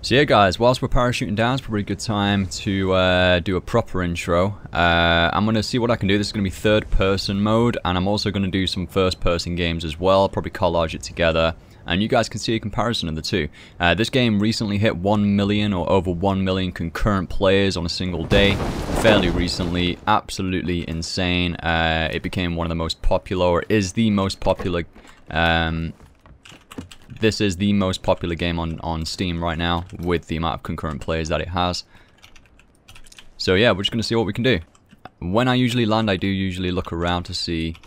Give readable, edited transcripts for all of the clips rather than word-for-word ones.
So yeah guys, whilst we're parachuting down, it's probably a good time to do a proper intro. I'm going to see what I can do. This is going to be third person mode, and I'm also going to do some first person games as well, probably collage it together, and you guys can see a comparison of the two. This game recently hit 1 million or over 1 million concurrent players on a single day, fairly recently, absolutely insane. It became one of the most popular, or is the most popular this is the most popular game on Steam right now, with the amount of concurrent players that it has. So yeah, we're just going to see what we can do. When I usually land, I do usually look around to see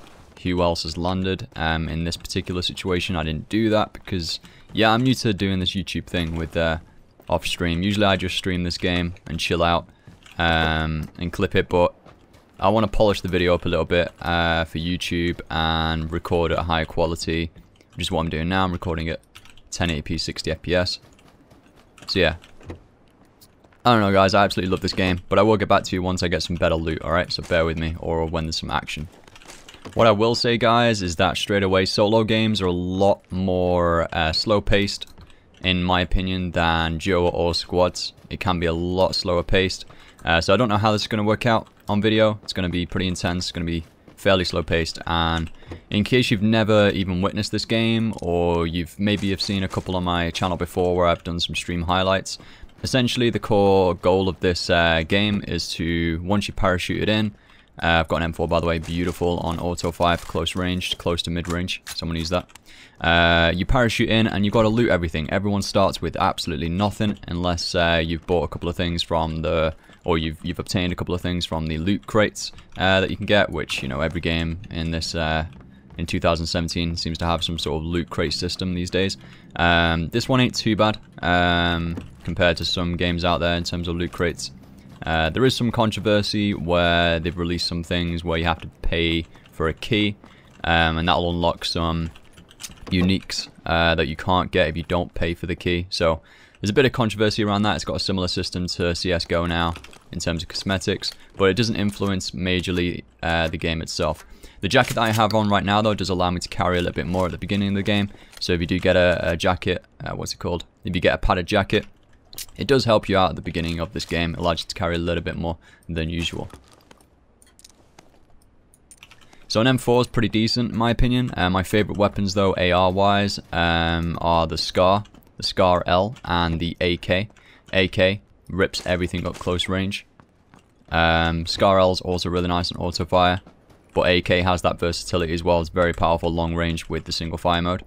who else has landed. In this particular situation, I didn't do that because, yeah, I'm new to doing this YouTube thing with off stream. Usually I just stream this game and chill out and clip it, but I want to polish the video up a little bit for YouTube and record at a higher quality. Which is what I'm doing now. I'm recording at 1080p 60 FPS. So yeah, I don't know guys, I absolutely love this game, but I will get back to you once I get some better loot, alright? So bear with me, or when there's some action. What I will say guys is that straight away solo games are a lot more slow paced in my opinion than duo or squads. It can be a lot slower paced. So I don't know how this is going to work out on video. It's going to be pretty intense, it's going to be fairly slow paced, and in case you've never even witnessed this game, or maybe you've seen a couple on my channel before where I've done some stream highlights, essentially the core goal of this game is to, once you parachute it in, I've got an M4 by the way, beautiful on auto fire for close range, close to mid range, someone use that. You parachute in and you've got to loot everything. Everyone starts with absolutely nothing unless you've bought a couple of things from the, or you've obtained a couple of things from the loot crates that you can get, which, you know, every game in this in 2017 seems to have some sort of loot crate system these days. This one ain't too bad compared to some games out there in terms of loot crates. There is some controversy where they've released some things where you have to pay for a key, and that'll unlock some uniques that you can't get if you don't pay for the key. So there's a bit of controversy around that. It's got a similar system to CSGO now in terms of cosmetics, but it doesn't influence majorly the game itself. The jacket that I have on right now though does allow me to carry a little bit more at the beginning of the game. So if you do get a jacket, what's it called? If you get a padded jacket, it does help you out at the beginning of this game. It allows you to carry a little bit more than usual. So an M4 is pretty decent in my opinion. My favourite weapons though, AR wise, are the Scar L, and the AK. AK rips everything up close range. Scar L is also really nice on auto fire, but AK has that versatility as well. It's very powerful long range with the single fire mode,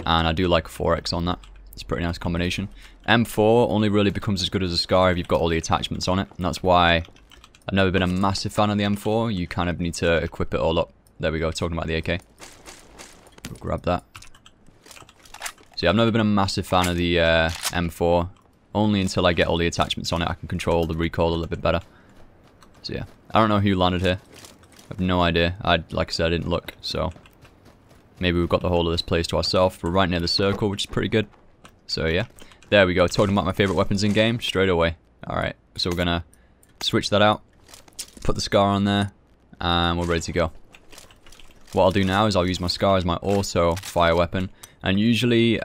and I do like a 4x on that. It's a pretty nice combination. M4 only really becomes as good as a Scar if you've got all the attachments on it, and that's why I've never been a massive fan of the M4. You kind of need to equip it all up. There we go, talking about the AK. We'll grab that. So yeah, I've never been a massive fan of the M4. Only until I get all the attachments on it, I can control the recoil a little bit better. So yeah, I don't know who landed here. I have no idea. Like I said, I didn't look, so maybe we've got the whole of this place to ourselves. We're right near the circle, which is pretty good. So yeah, there we go. Talking about my favorite weapons in game straight away. All right, so we're gonna switch that out, put the Scar on there, and we're ready to go. What I'll do now is I'll use my Scar as my auto fire weapon, and usually if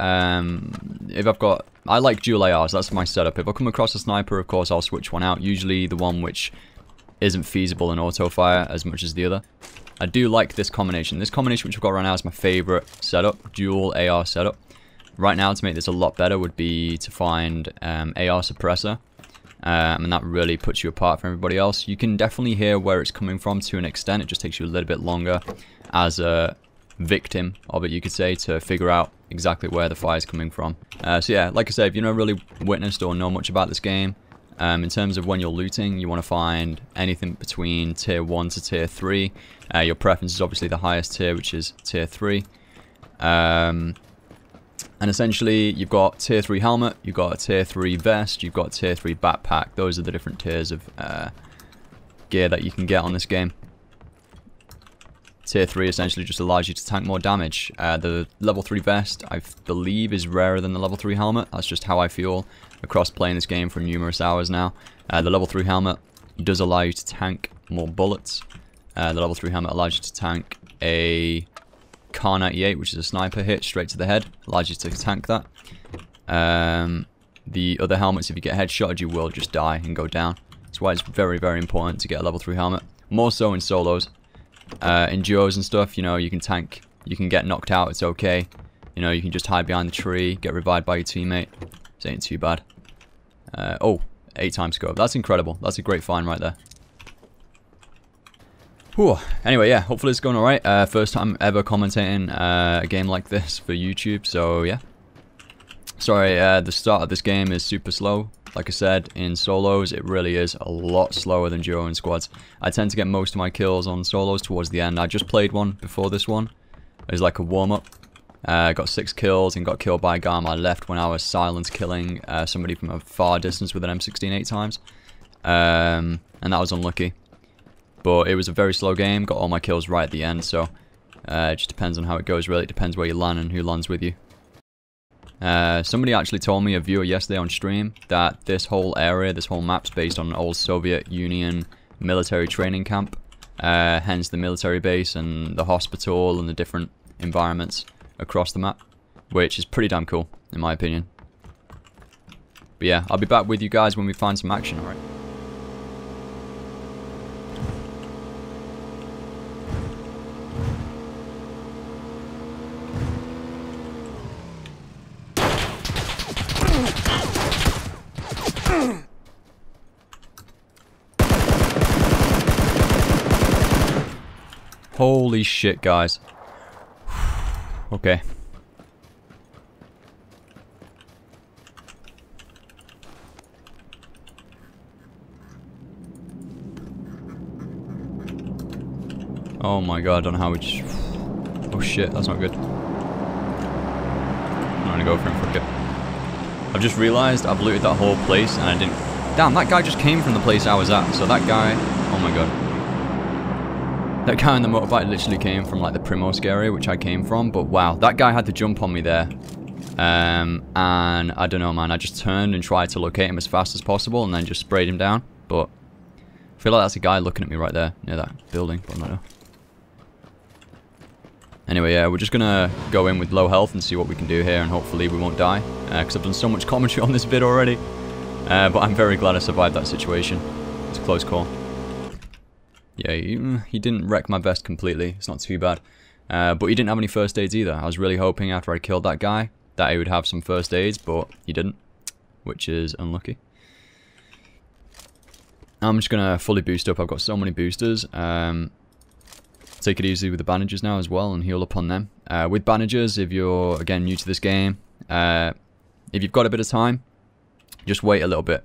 I've got, I like dual ARs, that's my setup. If I come across a sniper, of course I'll switch one out, usually the one which isn't feasible in auto fire as much as the other. I do like this combination. This combination which I've got right now is my favorite setup, dual AR setup. Right now, to make this a lot better would be to find AR suppressor, and that really puts you apart from everybody else. You can definitely hear where it's coming from to an extent. It just takes you a little bit longer as a victim of it, you could say, to figure out exactly where the fire is coming from. So yeah, like I said, if you've never really witnessed or know much about this game, in terms of when you're looting, you want to find anything between tier 1 to tier 3. Your preference is obviously the highest tier, which is tier 3. And essentially, you've got tier 3 helmet, you've got a tier 3 vest, you've got tier 3 backpack. Those are the different tiers of gear that you can get on this game. Tier 3 essentially just allows you to tank more damage. The level 3 vest, I believe, is rarer than the level 3 helmet. That's just how I feel across playing this game for numerous hours now. The level 3 helmet does allow you to tank more bullets. The level 3 helmet allows you to tank a Kar 98, which is a sniper hit straight to the head. Allows you to tank that. The other helmets, if you get headshotted, you will just die and go down. That's why it's very, very important to get a level 3 helmet. More so in solos. In duos and stuff, you know, you can tank, you can get knocked out, it's okay. You know, you can just hide behind the tree, get revived by your teammate. It ain't too bad. Oh, 8 times scope. That's incredible. That's a great find right there. Whew. Anyway, yeah, hopefully it's going alright. First time ever commentating a game like this for YouTube, so yeah. Sorry, the start of this game is super slow. Like I said, in solos, it really is a lot slower than duo and squads. I tend to get most of my kills on solos towards the end. I just played one before this one. It was like a warm-up. Got 6 kills and got killed by a guy on my left when I was silence killing somebody from a far distance with an M16 8 times. And that was unlucky. But it was a very slow game, got all my kills right at the end, so it just depends on how it goes, really. It depends where you land and who lands with you. Somebody actually told me, a viewer yesterday on stream, that this whole area, this whole map's based on an old Soviet Union military training camp. Hence the military base and the hospital and the different environments across the map, which is pretty damn cool, in my opinion. But yeah, I'll be back with you guys when we find some action, alright? Holy shit, guys. Okay. Oh my god, I don't know how we just... Oh shit, that's not good. I'm gonna go for him, fuck it. I've just realized I've looted that whole place and I didn't... Damn, that guy just came from the place I was at, so that guy... Oh my god. That guy on the motorbike literally came from like the Primorsk area, which I came from, but wow, that guy had to jump on me there. And I don't know, man, I just turned and tried to locate him as fast as possible and then just sprayed him down, but I feel like that's a guy looking at me right there, near that building, but I don't know. Anyway, yeah, we're just gonna go in with low health and see what we can do here, and hopefully we won't die, because I've done so much commentary on this vid already. But I'm very glad I survived that situation. It's a close call. Yeah, he didn't wreck my vest completely. It's not too bad. But he didn't have any first aids either. I was really hoping after I killed that guy that he would have some first aids, but he didn't, which is unlucky. I'm just going to fully boost up. I've got so many boosters. Take it easy with the bandages now as well and heal up on them. With bandages, if you're, again, new to this game, if you've got a bit of time, just wait a little bit.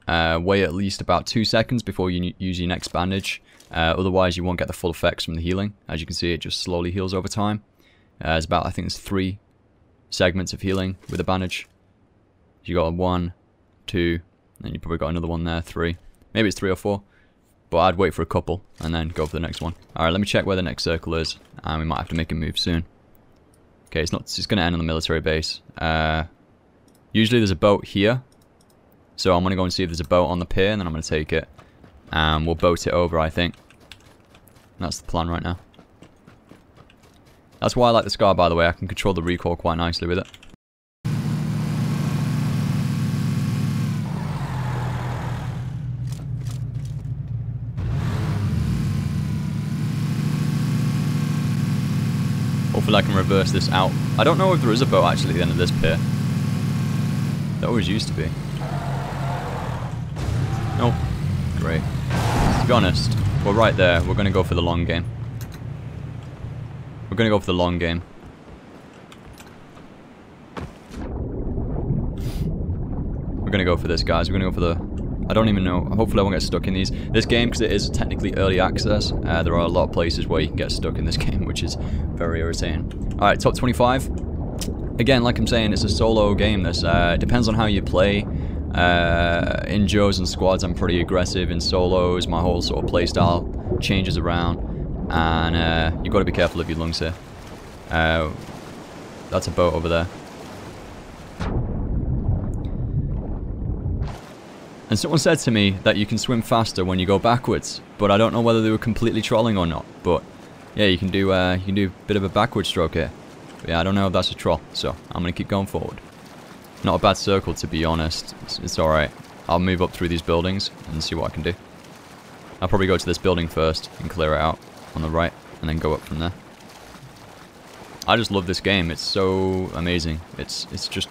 Wait at least about 2 seconds before you use your next bandage. Otherwise you won't get the full effects from the healing. As you can see, it just slowly heals over time. It's about, I think it's 3 segments of healing with a bandage. You got 1, 2, and you probably got another one there, 3. Maybe it's 3 or 4. But I'd wait for a couple and then go for the next one. Alright, let me check where the next circle is. And we might have to make a move soon. Okay, it's going to end on the military base. Usually there's a boat here. So I'm going to go and see if there's a boat on the pier, and then I'm going to take it. And we'll boat it over, I think. That's the plan right now. That's why I like the Scar, by the way. I can control the recoil quite nicely with it. Hopefully I can reverse this out. I don't know if there is a boat actually at the end of this pier. There always used to be. Nope. Great. To be honest, we're right there. We're going to go for the long game. We're going to go for the long game. We're going to go for this, guys. We're going to go for the... I don't even know. Hopefully I won't get stuck in these. This game, because it is technically early access, there are a lot of places where you can get stuck in this game, which is very irritating. Alright, top 25. Again, like I'm saying, it's a solo game. This depends on how you play. In duos and squads, I'm pretty aggressive. In solos, my whole sort of playstyle changes around. And you've got to be careful of your lungs here. That's a boat over there. And someone said to me that you can swim faster when you go backwards, but I don't know whether they were completely trolling or not. But yeah, you can do a bit of a backward stroke here. But yeah, I don't know if that's a troll, so I'm gonna keep going forward. Not a bad circle, to be honest. It's alright. I'll move up through these buildings and see what I can do. I'll probably go to this building first and clear it out on the right, and then go up from there. I just love this game. It's so amazing. It's just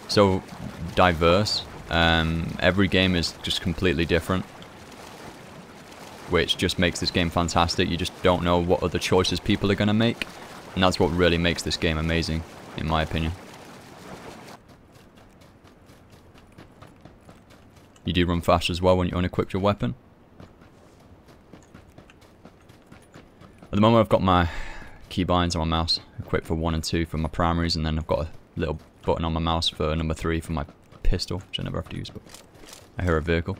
so diverse. Every game is just completely different, which just makes this game fantastic. You just don't know what other choices people are going to make, and that's what really makes this game amazing, in my opinion. You do run fast as well when you unequip your weapon. At the moment I've got my keybinds on my mouse equipped for 1 and 2 for my primaries, and then I've got a little button on my mouse for number 3 for my pistol, which I never have to use, but I hear a vehicle.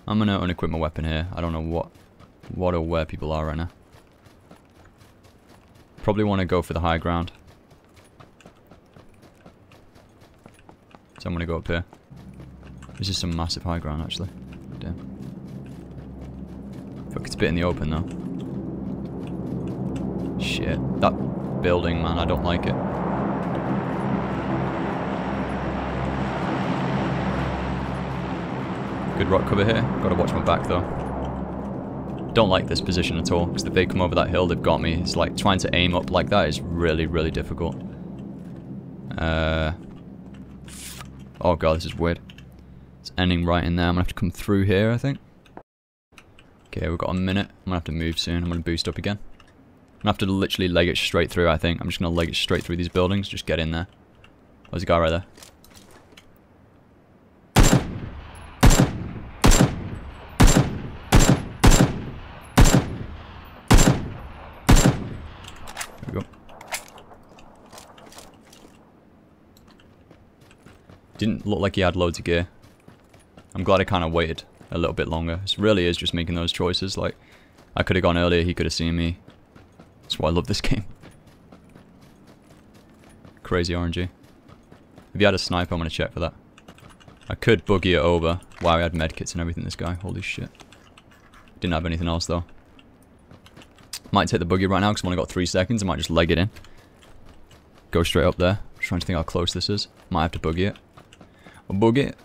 I'm gonna unequip my weapon here. I don't know what or where people are right now. Probably want to go for the high ground. So I'm gonna go up here. This is some massive high ground actually. Damn. Fuck, it's a bit in the open though. Shit. That building, man, I don't like it. Good rock cover here. Gotta watch my back though. Don't like this position at all, because if they come over that hill, they've got me. It's like trying to aim up like that is really, really difficult. Oh god, this is weird. It's ending right in there. I'm gonna have to come through here, I think. Okay, we've got a minute. I'm gonna have to move soon. I'm gonna boost up again. I'm gonna have to literally leg it straight through, I think. I'm just gonna leg it straight through these buildings. Just get in there. Oh, there's a guy right there. There we go. Didn't look like he had loads of gear. I'm glad I kind of waited a little bit longer. It really is just making those choices. Like, I could have gone earlier, he could have seen me. That's why I love this game. Crazy RNG. If he had a sniper, I'm going to check for that. I could buggy it over. Wow, he had medkits and everything, this guy. Holy shit. Didn't have anything else, though. Might take the buggy right now, because I've only got 3 seconds. I might just leg it in. Go straight up there. Just trying to think how close this is. Might have to buggy it. I'll buggy it.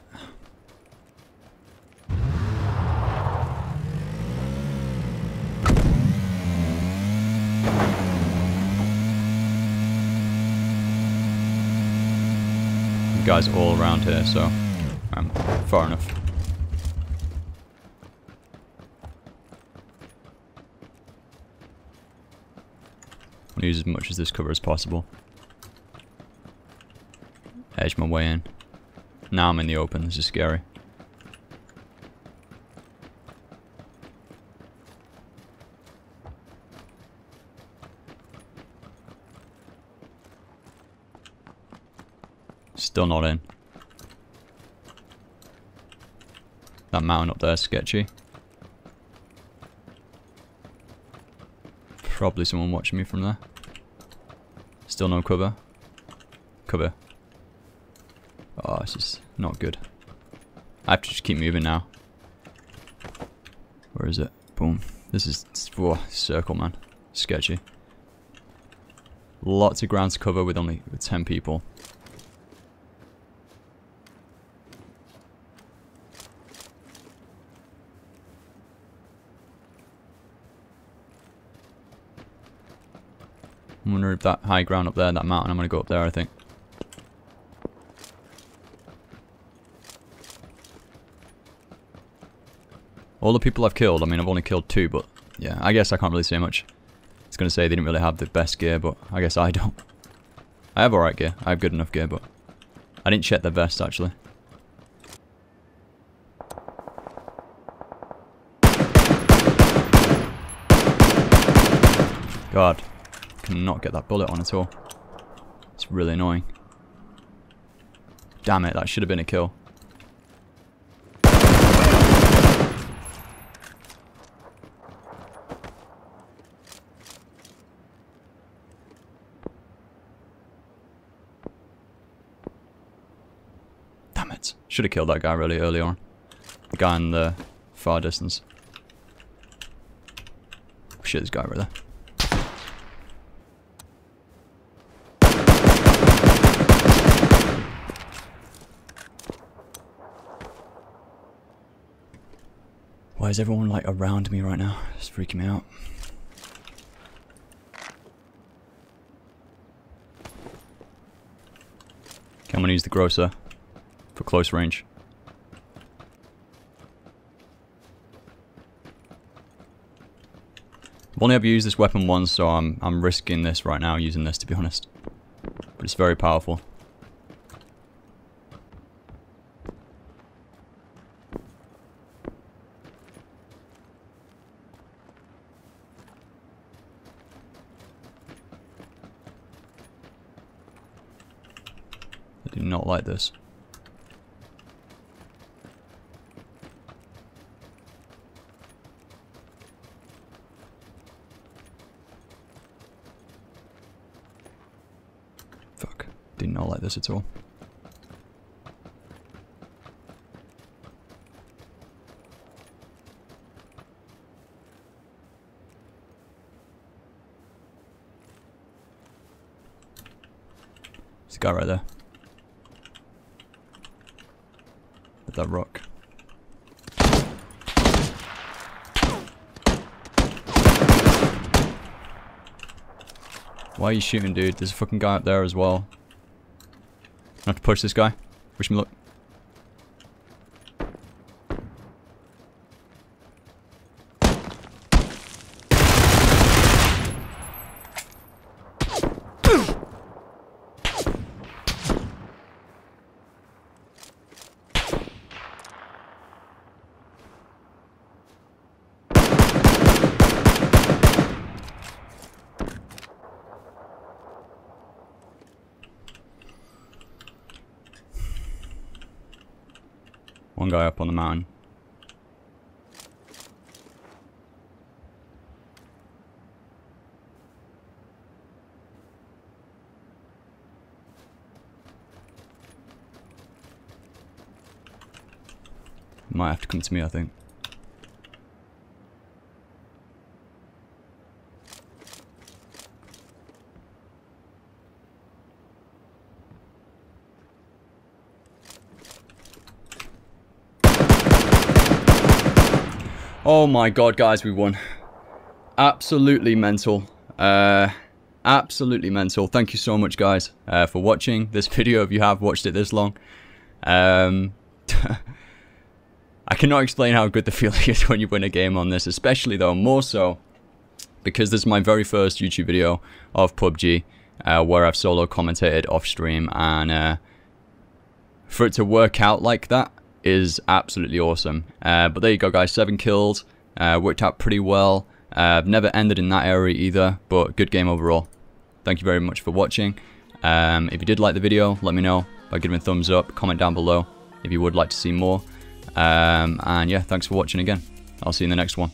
Guys all around here, so I'm far enough. I'm gonna use as much of this cover as possible. Edge my way in. Now I'm in the open, this is scary. Still not in. That mountain up there is sketchy. Probably someone watching me from there. Still no cover. Cover. Oh, this is not good. I have to just keep moving now. Where is it? Boom. This is... Whoa, circle, man. Sketchy. Lots of ground to cover with only 10 people. I wonder if that high ground up there, that mountain, I'm going to go up there, I think. All the people I've killed, I mean, I've only killed 2, but yeah, I guess I can't really say much. I was going to say they didn't really have the best gear, but I guess I don't. I have alright gear. I have good enough gear, but I didn't check their vest, actually. God. Cannot get that bullet on at all. It's really annoying. Damn it, that should have been a kill. Damn it. Should have killed that guy really early on. The guy in the far distance. Shit, this guy right there. Why is everyone like around me right now? It's freaking me out. Okay, I'm gonna use the grocer for close range. I've only ever used this weapon once, so I'm risking this right now using this, to be honest. But it's very powerful. I do not like this. Fuck. Did not like this at all. There's a guy right there. With that rock. Why are you shooting, dude? There's a fucking guy up there as well. I have to push this guy. Wish me luck. One guy up on the mountain. Might have to come to me, I think. Oh my god, guys, we won. Absolutely mental. Absolutely mental. Thank you so much, guys, for watching this video, if you have watched it this long. I cannot explain how good the feeling is when you win a game on this, especially, though, more so because this is my very first YouTube video of PUBG, where I've solo commentated off stream, and for it to work out like that is absolutely awesome. But there you go, guys. 7 kills. Worked out pretty well. I've never ended in that area either, but good game overall. Thank you very much for watching. If you did like the video, let me know by giving a thumbs up. Comment down below if you would like to see more. And yeah, thanks for watching again. I'll see you in the next one.